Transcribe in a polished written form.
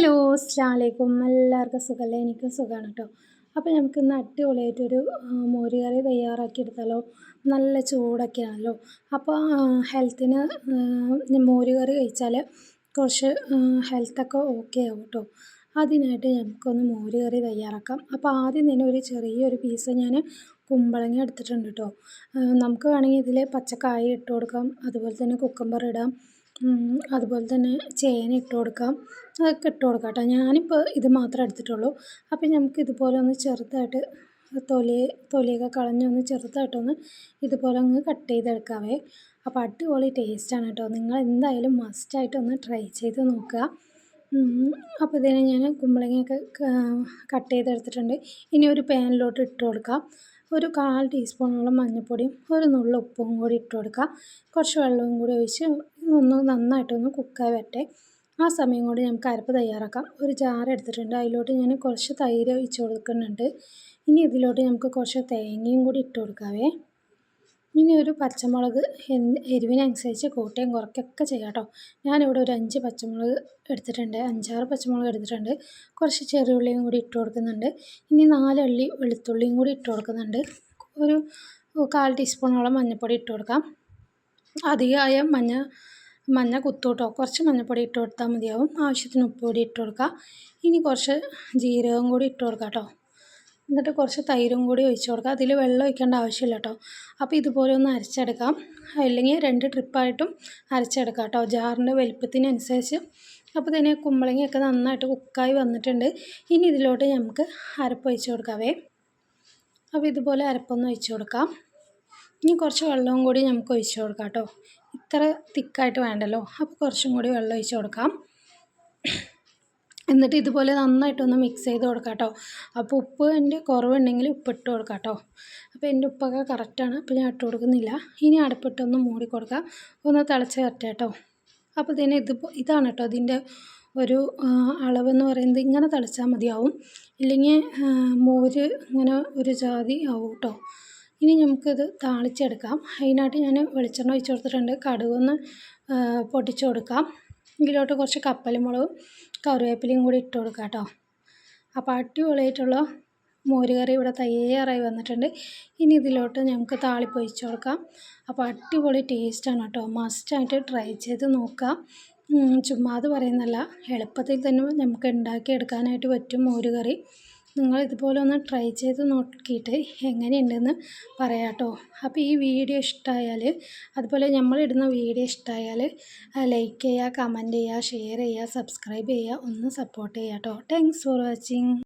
Hello അസ്സലാമലൈക്കും. എല്ലാവർക്കും സുഖമല്ലേ? എനിക്കും സുഖമാണ് കേട്ടോ. അപ്പോൾ നമുക്ക് ഇന്ന് അടിപൊളിയായിട്ടൊരു മോര് കറി തയ്യാറാക്കി എടുത്താലോ? നല്ല ചൂടൊക്കെയാണല്ലോ. അപ്പോൾ ഹെൽത്തിന് മോര് കറി കഴിച്ചാൽ കുറച്ച് ഹെൽത്തൊക്കെ ഓക്കെ ആവും കേട്ടോ. അതിനായിട്ട് നമുക്കൊന്ന് മോര് കറി തയ്യാറാക്കാം. അപ്പോൾ ആദ്യം തന്നെ ഒരു ചെറിയൊരു പീസ് ഞാൻ കുമ്പളങ്ങ എടുത്തിട്ടുണ്ട് കേട്ടോ. നമുക്ക് വേണമെങ്കിൽ ഇതിൽ പച്ചക്കായ ഇട്ട് കൊടുക്കാം, അതുപോലെ തന്നെ കുക്കുംബർ ഇടാം, അതുപോലെ തന്നെ ചേന ഇട്ട് കൊടുക്കാം, അതൊക്കെ ഇട്ട് കൊടുക്കാം കേട്ടോ. ഞാനിപ്പോൾ ഇത് മാത്രമേ എടുത്തിട്ടുള്ളൂ. അപ്പോൾ നമുക്ക് ഇതുപോലെ ഒന്ന് ചെറുതായിട്ട് തൊലിയൊക്കെ കളഞ്ഞൊന്ന് ചെറുതായിട്ടൊന്ന് ഇതുപോലെ ഒന്ന് കട്ട് ചെയ്തെടുക്കാവേ. അപ്പോൾ അടിപൊളി ടേസ്റ്റാണ് കേട്ടോ. നിങ്ങൾ എന്തായാലും മസ്റ്റായിട്ടൊന്ന് ട്രൈ ചെയ്ത് നോക്കുക. അപ്പോൾ ഇതിനെ ഞാൻ കുമ്പളങ്ങയൊക്കെ കട്ട് ചെയ്തെടുത്തിട്ടുണ്ട്. ഇനി ഒരു പാനിലോട്ട് ഇട്ട് കൊടുക്കാം. ഒരു 1/4 ടീസ്പൂണോളം മഞ്ഞൾപ്പൊടിയും ഒരു നുള്ളു ഉപ്പും കൂടി ഇട്ട് കൊടുക്കുക. കുറച്ച് വെള്ളവും കൂടി ഒഴിച്ച് ഒന്ന് നന്നായിട്ടൊന്ന് കുക്കായി വരട്ടെ. ആ സമയം കൊണ്ട് നമുക്ക് അരപ്പ് തയ്യാറാക്കാം. ഒരു ജാർ എടുത്തിട്ടുണ്ട്, അതിലോട്ട് ഞാൻ കുറച്ച് തൈര് ഒഴിച്ച് കൊടുക്കുന്നുണ്ട്. ഇനി ഇതിലോട്ട് നമുക്ക് കുറച്ച് തേങ്ങയും കൂടി ഇട്ട് കൊടുക്കാവേ. ഇനി ഒരു പച്ചമുളക് എരിവിനനുസരിച്ച് കൂട്ടുകയും കുറയ്ക്കുകയൊക്കെ ചെയ്യാം കേട്ടോ. ഞാനിവിടെ ഒരു 5 പച്ചമുളക് എടുത്തിട്ടുണ്ട്, 5-6 പച്ചമുളക് എടുത്തിട്ടുണ്ട്. കുറച്ച് ചെറിയുള്ളിയും കൂടി ഇട്ട് കൊടുക്കുന്നുണ്ട്. ഇനി 4 അല്ലി വെളുത്തുള്ളിയും കൂടി ഇട്ട് കൊടുക്കുന്നുണ്ട്. ഒരു 1/4 ടീസ്പൂണോളം മഞ്ഞൾപ്പൊടി ഇട്ട് കൊടുക്കാം. അധികമായ മഞ്ഞ കുത്തൂട്ടോ, കുറച്ച് മഞ്ഞൾപ്പൊടി ഇട്ട് കൊടുത്താൽ മതിയാവും. ആവശ്യത്തിന് ഉപ്പ് കൂടി ഇട്ട് കൊടുക്കുക. ഇനി കുറച്ച് ജീരകം കൂടി ഇട്ട് കൊടുക്കാം കേട്ടോ. എന്നിട്ട് കുറച്ച് തൈരും കൂടി ഒഴിച്ച് കൊടുക്കുക. അതിൽ വെള്ളം ഒഴിക്കേണ്ട ആവശ്യമില്ല കേട്ടോ. അപ്പോൾ ഇതുപോലെ ഒന്ന് അരച്ചെടുക്കാം, അല്ലെങ്കിൽ 2 ട്രിപ്പായിട്ടും അരച്ചെടുക്കാം കേട്ടോ, ജാറിൻ്റെ വലിപ്പത്തിനനുസരിച്ച്. അപ്പോൾ തന്നെ കുമ്പളങ്ങയൊക്കെ നന്നായിട്ട് കുക്കായി വന്നിട്ടുണ്ട്. ഇനി ഇതിലോട്ട് നമുക്ക് അരപ്പ് ഒഴിച്ച് കൊടുക്കാവേ. അപ്പോൾ ഇതുപോലെ അരപ്പൊന്ന് ഒഴിച്ച് കൊടുക്കാം. ഇനി കുറച്ച് വെള്ളവും കൂടി നമുക്ക് ഒഴിച്ച് കൊടുക്കാം കേട്ടോ. ഇത്ര തിക്കായിട്ട് വേണ്ടല്ലോ, അപ്പോൾ കുറച്ചും കൂടി വെള്ളം ഒഴിച്ച് കൊടുക്കാം. എന്നിട്ട് ഇതുപോലെ നന്നായിട്ടൊന്ന് മിക്സ് ചെയ്ത് കൊടുക്കാം കേട്ടോ. അപ്പോൾ ഉപ്പിൻ്റെ കുറവുണ്ടെങ്കിൽ ഉപ്പിട്ട് കൊടുക്കാം കേട്ടോ. അപ്പോൾ എൻ്റെ ഉപ്പൊക്കെ കറക്റ്റാണ്, അപ്പോൾ ഞാൻ ഇട്ട് കൊടുക്കുന്നില്ല. ഇനി അടുപ്പിട്ടൊന്ന് മൂടി കൊടുക്കുക, ഒന്ന് തിളച്ച് വരട്ടെ കേട്ടോ. അപ്പോൾ ഇതിന് ഇതാണ് കേട്ടോ ഇതിൻ്റെ ഒരു അളവെന്ന് പറയുന്നത്. ഇങ്ങനെ തിളച്ചാൽ മതിയാവും, ഇല്ലെങ്കിൽ മോര് ഇങ്ങനെ ഒരു ജാതി ആവും കേട്ടോ. ഇനി നമുക്കിത് താളിച്ചെടുക്കാം. അതിനായിട്ട് ഞാൻ വെളിച്ചെണ്ണ ഒഴിച്ച് കൊടുത്തിട്ടുണ്ട്. കടുകൊന്ന് പൊട്ടിച്ച് കൊടുക്കാം. ഇതിലോട്ട് കുറച്ച് കപ്പലിമുളകും കറിവേപ്പിലയും കൂടി ഇട്ട് കൊടുക്കാം കേട്ടോ. അപ്പോൾ അടിപൊളിയായിട്ടുള്ള മോര് കറി ഇവിടെ തയ്യാറായി വന്നിട്ടുണ്ട്. ഇനി ഇതിലോട്ട് നമുക്ക് താളിപ്പ് ഒഴിച്ച് കൊടുക്കാം. അപ്പോൾ അടിപൊളി ടേസ്റ്റാണ് കേട്ടോ. മസ്റ്റായിട്ട് ട്രൈ ചെയ്ത് നോക്കാം. ചുമ്മാതെ പറയുന്നല്ല, എളുപ്പത്തിൽ തന്നെ നമുക്ക് ഉണ്ടാക്കിയെടുക്കാനായിട്ട് പറ്റും മോര് കറി. നിങ്ങൾ ഇതുപോലെ ഒന്ന് ട്രൈ ചെയ്ത് നോക്കിയിട്ട് എങ്ങനെയുണ്ടെന്ന് പറയാം കേട്ടോ. അപ്പോൾ ഈ വീഡിയോ ഇഷ്ടമായാൽ, അതുപോലെ നമ്മളിടുന്ന വീഡിയോ ഇഷ്ടമായാൽ ലൈക്ക് ചെയ്യുക, കമൻറ്റ് ചെയ്യുക, ഷെയർ ചെയ്യുക, സബ്സ്ക്രൈബ് ചെയ്യുക, ഒന്ന് സപ്പോർട്ട് ചെയ്യുക കേട്ടോ. Thanks for watching.